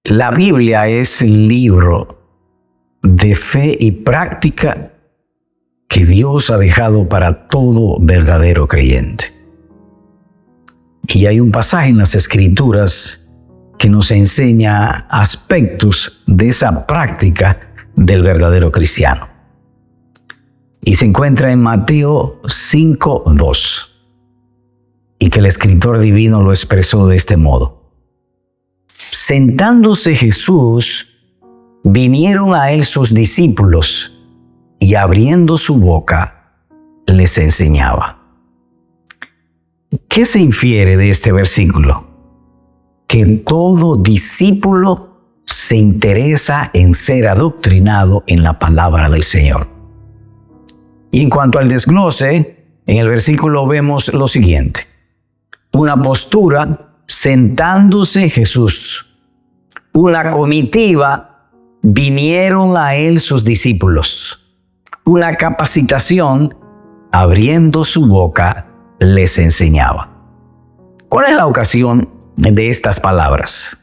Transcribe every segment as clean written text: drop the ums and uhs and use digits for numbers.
La Biblia es el libro de fe y práctica que Dios ha dejado para todo verdadero creyente. Y hay un pasaje en las Escrituras que nos enseña aspectos de esa práctica del verdadero cristiano. Y se encuentra en Mateo 5:2, y que el escritor divino lo expresó de este modo. Sentándose Jesús, vinieron a él sus discípulos, y abriendo su boca, les enseñaba. ¿Qué se infiere de este versículo? Que todo discípulo se interesa en ser adoctrinado en la palabra del Señor. Y en cuanto al desglose, en el versículo vemos lo siguiente: una postura, sentándose Jesús. Una comitiva, vinieron a él sus discípulos. Una capacitación, abriendo su boca, les enseñaba. ¿Cuál es la ocasión de estas palabras?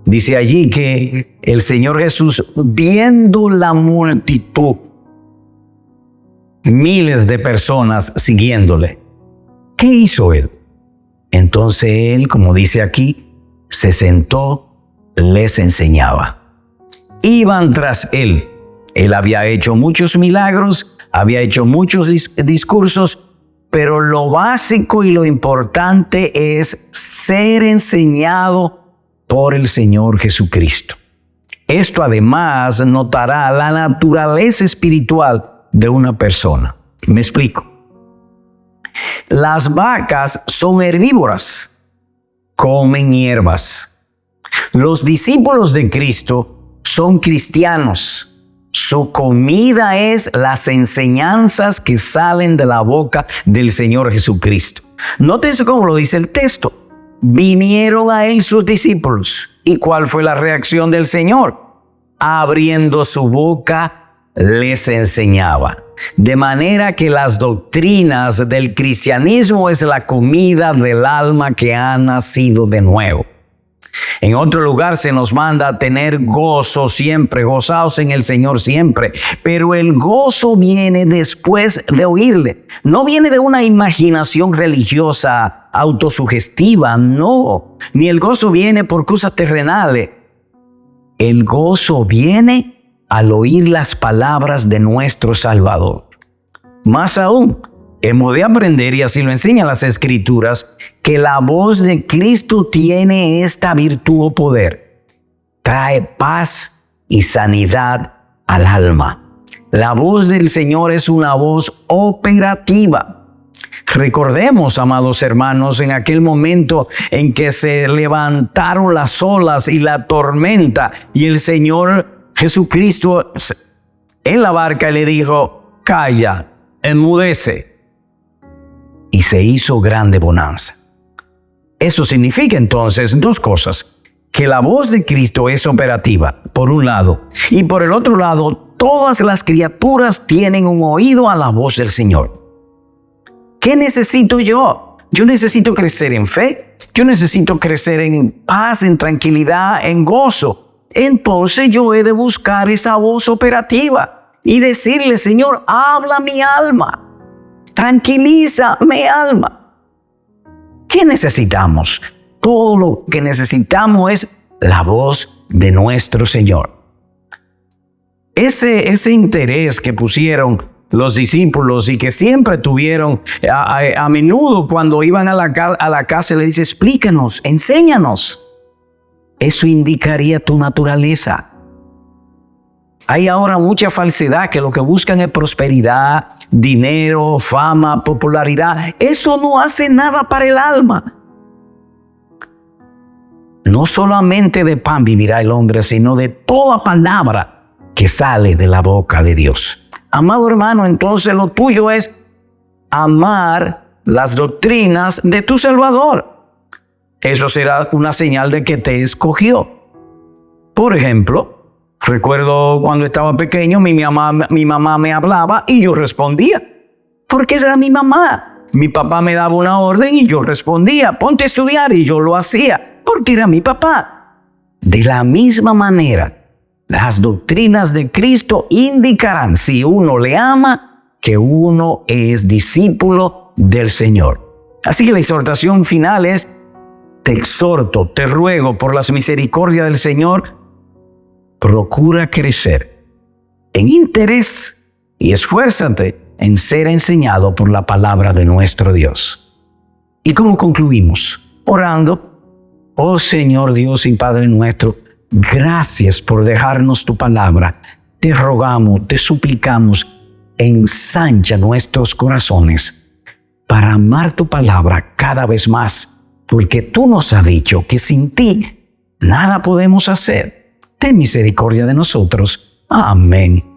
Dice allí que el Señor Jesús, viendo la multitud, miles de personas siguiéndole, ¿qué hizo él? Entonces él, como dice aquí, se sentó, les enseñaba. Iban tras él. Él había hecho muchos milagros, había hecho muchos discursos, pero lo básico y lo importante es ser enseñado por el Señor Jesucristo. Esto además notará la naturaleza espiritual de una persona. Me explico. Las vacas son herbívoras, comen hierbas. Los discípulos de Cristo son cristianos. Su comida es las enseñanzas que salen de la boca del Señor Jesucristo. Nótense cómo lo dice el texto. Vinieron a él sus discípulos. ¿Y cuál fue la reacción del Señor? Abriendo su boca, les enseñaba. De manera que las doctrinas del cristianismo es la comida del alma que ha nacido de nuevo. En otro lugar se nos manda a tener gozo siempre, gozaos en el Señor siempre. Pero el gozo viene después de oírle. No viene de una imaginación religiosa autosugestiva, no. Ni el gozo viene por cosas terrenales. El gozo viene al oír las palabras de nuestro Salvador. Más aún, hemos de aprender, y así lo enseñan las Escrituras, que la voz de Cristo tiene esta virtud o poder. Trae paz y sanidad al alma. La voz del Señor es una voz operativa. Recordemos, amados hermanos, en aquel momento en que se levantaron las olas y la tormenta, y el Señor Jesucristo en la barca le dijo: calla, enmudece. Y se hizo grande bonanza. Eso significa entonces dos cosas: que la voz de Cristo es operativa, por un lado, y por el otro lado, todas las criaturas tienen un oído a la voz del Señor. ¿Qué necesito yo? Yo necesito crecer en fe, yo necesito crecer en paz, en tranquilidad, en gozo. Entonces yo he de buscar esa voz operativa y decirle: Señor, habla mi alma. Tranquiliza mi alma. ¿Qué necesitamos? Todo lo que necesitamos es la voz de nuestro Señor. Ese interés que pusieron los discípulos y que siempre tuvieron a menudo cuando iban a la casa, le dice: explícanos, enséñanos. Eso indicaría tu naturaleza. Hay ahora mucha falsedad, que lo que buscan es prosperidad, dinero, fama, popularidad. Eso no hace nada para el alma. No solamente de pan vivirá el hombre, sino de toda palabra que sale de la boca de Dios. Amado hermano, entonces lo tuyo es amar las doctrinas de tu Salvador. Eso será una señal de que te escogió. Por ejemplo, recuerdo cuando estaba pequeño, mi mamá me hablaba y yo respondía, porque era mi mamá. Mi papá me daba una orden y yo respondía: ponte a estudiar, y yo lo hacía, porque era mi papá. De la misma manera, las doctrinas de Cristo indicarán, si uno le ama, que uno es discípulo del Señor. Así que la exhortación final es: te exhorto, te ruego por las misericordias del Señor, procura crecer en interés y esfuérzate en ser enseñado por la palabra de nuestro Dios. ¿Y cómo concluimos? Orando: oh Señor Dios y Padre nuestro, gracias por dejarnos tu palabra. Te rogamos, te suplicamos, ensancha nuestros corazones para amar tu palabra cada vez más, porque tú nos has dicho que sin ti nada podemos hacer. Ten misericordia de nosotros. Amén